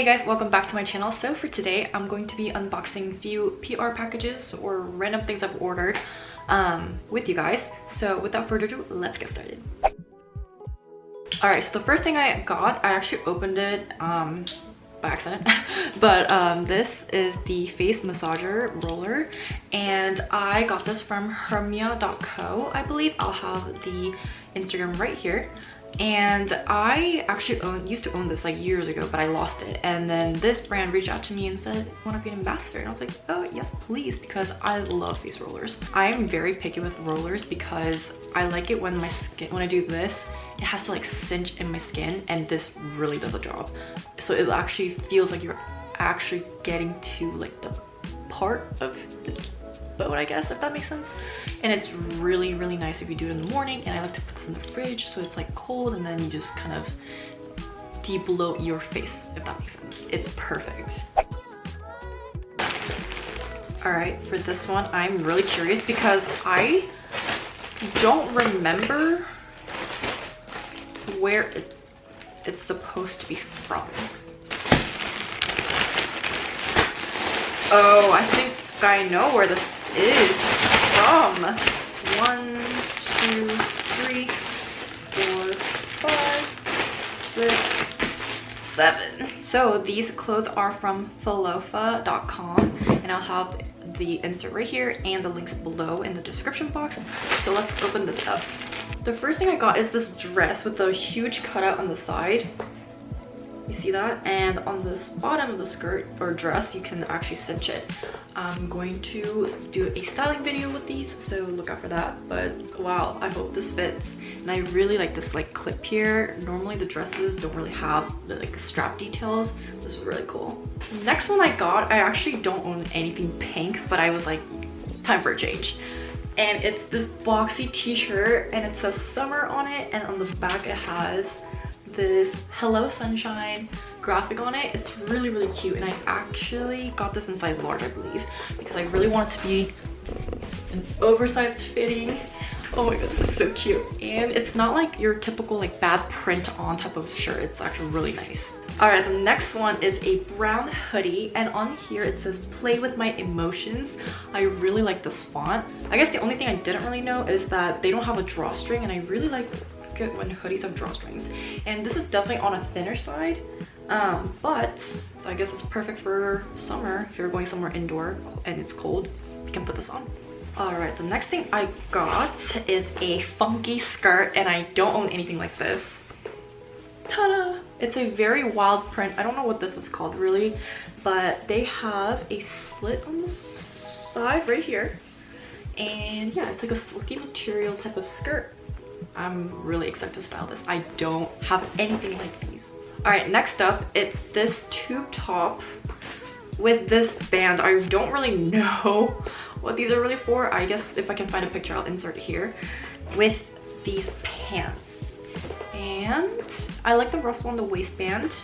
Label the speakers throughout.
Speaker 1: Hey guys, welcome back to my channel. So for today, I'm going to be unboxing a few PR packages or random things I've ordered with you guys. So without further ado, let's get started. Alright, so the first thing I got, I actually opened it by accident, but this is the face massager roller, and I got this from HERMYA.co, I believe. I'll have the Instagram right here. And I actually used to own this like years ago, but I lost it. And then this brand reached out to me and said, want to be an ambassador? And I was like, oh yes, please, because I love face rollers. I'm very picky with rollers because I like it when my skin, when I do this, it has to like cinch in my skin, and this really does a job. So it actually feels like you're actually getting to like the part of the boat, I guess, if that makes sense. And it's really, really nice if you do it in the morning. And I like to put this in the fridge so it's like cold, and then you just kind of de-bloat your face, if that makes sense. It's perfect. All right, for this one, I'm really curious because I don't remember where it's supposed to be from. Oh, I think I know where this is from. 1, 2, 3, 4, 5, 6, 7. So these clothes are from Phalopha.com, and I'll have the insert right here and the links below in the description box. So let's open this up. The first thing I got is this dress with a huge cutout on the side. You see that? And on this bottom of the skirt or dress, you can actually cinch it. I'm going to do a styling video with these, so look out for that. But wow, I hope this fits. And I really like this like clip here. Normally the dresses don't really have the like strap details. This is really cool. Next one I got, I actually don't own anything pink, but I was like, time for a change. And it's this boxy t-shirt, and it says summer on it, and on the back it has this hello sunshine graphic on it. It's really, really cute, and I actually got this in size large, I believe, because I really want it to be an oversized fitting. Oh my god, this is so cute. And it's not like your typical like bad print on type of shirt. It's actually really nice. All right, the next one is a brown hoodie, and on here it says play with my emotions. I really like this font. I guess the only thing I didn't really know is that they don't have a drawstring, and I really like it when hoodies have drawstrings. And this is definitely on a thinner side, but so I guess it's perfect for summer. If you're going somewhere indoor and it's cold, you can put this on. All right, the next thing I got is a funky skirt, and I don't own anything like this. Ta-da! It's a very wild print. I don't know what this is called really, but they have a slit on the side right here. And yeah, it's like a silky material type of skirt. I'm really excited to style this. I don't have anything like these. All right, next up, it's this tube top with this band. I don't really know what these are really for. I guess if I can find a picture, I'll insert it here. With these pants. And I like the ruffle on the waistband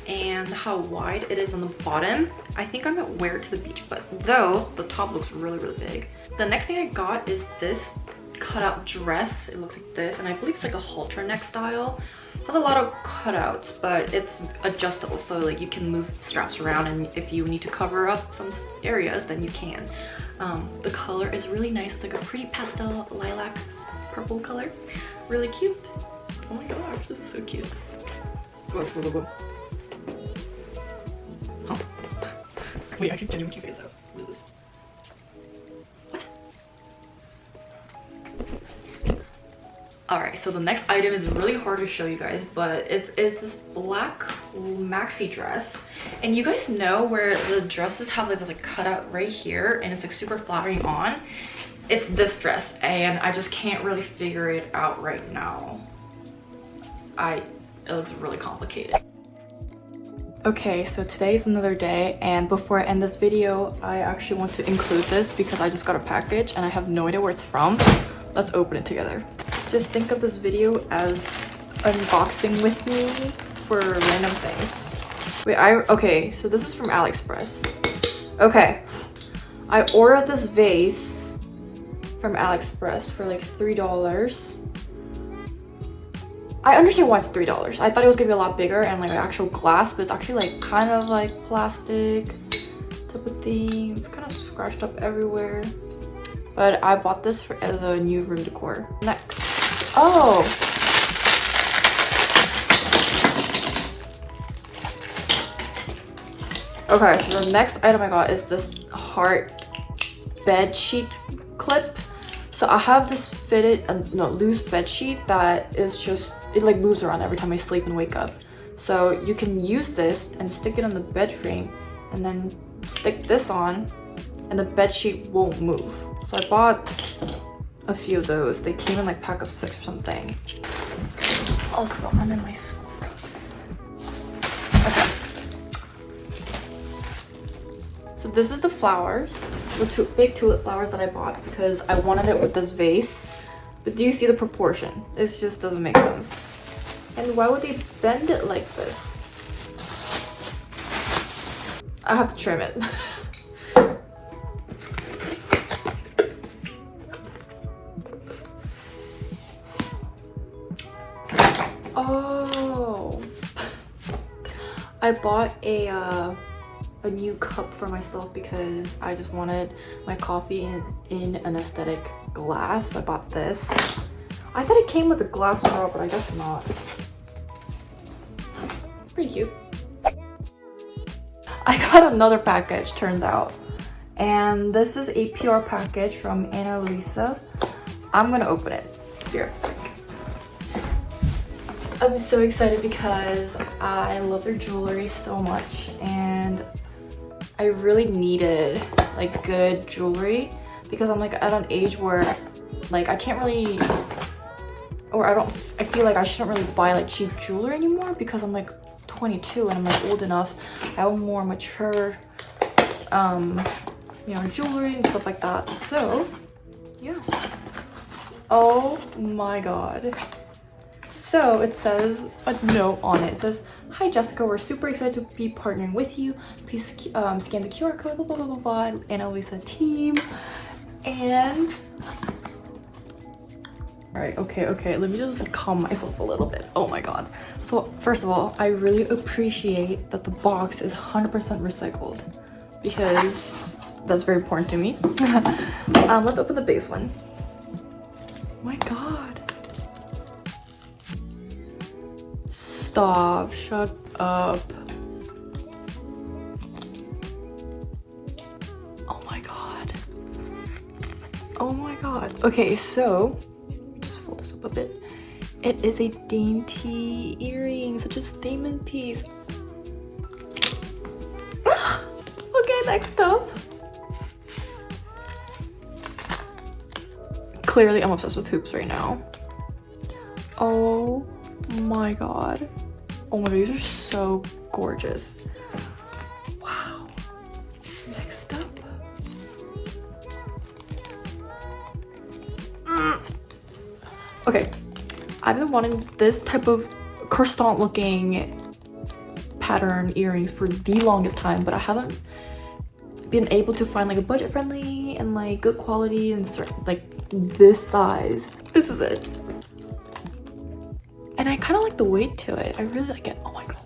Speaker 1: and how wide it is on the bottom. I think I'm gonna wear it to the beach, but though the top looks really, really big. The next thing I got is this cutout dress. It looks like this, and I believe it's like a halter neck style. It has a lot of cutouts, but it's adjustable, so like you can move straps around, and if you need to cover up some areas, then you can. The color is really nice. It's like a pretty pastel lilac purple color. Really cute. Oh my gosh, this is so cute. Huh? Wait, I can genuinely figure this out. What is this? What? Alright, so the next item is really hard to show you guys, but it is this black maxi dress. And you guys know where the dresses have like this like cutout right here, and it's like super flattering on. It's this dress, and I just can't really figure it out right now. It looks really complicated. Okay, so today's another day, and before I end this video, I actually want to include this because I just got a package and I have no idea where it's from. Let's open it together. Just think of this video as unboxing with me for random things. Wait, okay, so this is from AliExpress. Okay, I ordered this vase from AliExpress for like $3. I understand why it's $3. I thought it was gonna be a lot bigger and like actual glass, but it's actually like kind of like plastic type of thing. It's kind of scratched up everywhere. But I bought this as a new room decor. Next. Oh! Okay, so the next item I got is this heart bed sheet clip. So I have this fitted, loose bed sheet that is just, it like moves around every time I sleep and wake up. So you can use this and stick it on the bed frame and then stick this on and the bed sheet won't move. So I bought a few of those. They came in like pack of 6 or something. Also, I'm in my scrubs. Okay. So this is the flowers, the big tulip flowers that I bought because I wanted it with this vase. But do you see the proportion? It just doesn't make sense. And why would they bend it like this? I have to trim it. Oh, I bought a new cup for myself because I just wanted my coffee in an aesthetic glass. So I bought this. I thought it came with a glass straw, but I guess not. Pretty cute. I got another package, turns out. And this is a PR package from Luisa. I'm gonna open it. Here. I'm so excited because I love their jewelry so much and I really needed like good jewelry because I'm like at an age where like I can't really, or I feel like I shouldn't really buy like cheap jewelry anymore because I'm like 22 and I'm like old enough. I have more mature you know, jewelry and stuff like that. So yeah. Oh my god. So it says a note on it. It says, "Hi Jessica, we're super excited to be partnering with you. Please scan the QR code, blah, blah, blah, blah, blah, and Luisa team." And all right, okay, let me just calm myself a little bit. Oh my god. So first of all, I really appreciate that the box is 100% recycled because that's very important to me. Let's open the base one. Oh my god. Stop, shut up. Oh my god. Oh my god. Okay, so just fold this up a bit. It is a dainty earring, such a statement piece. Okay, next up. Clearly, I'm obsessed with hoops right now. Oh my god. Oh my god, these are so gorgeous. Wow. Next up. Okay, I've been wanting this type of croissant looking pattern earrings for the longest time, but I haven't been able to find like a budget friendly and like good quality and like this size. This is it. And I kind of like the weight to it. I really like it. Oh my god.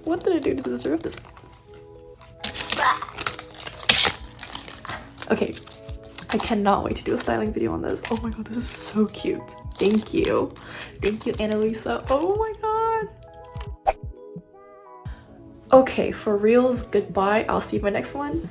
Speaker 1: What did I do to deserve this? Okay. I cannot wait to do a styling video on this. Oh my god, this is so cute. Thank you. Thank you, Luisa. Oh my god. Okay, for reals, goodbye. I'll see you in my next one.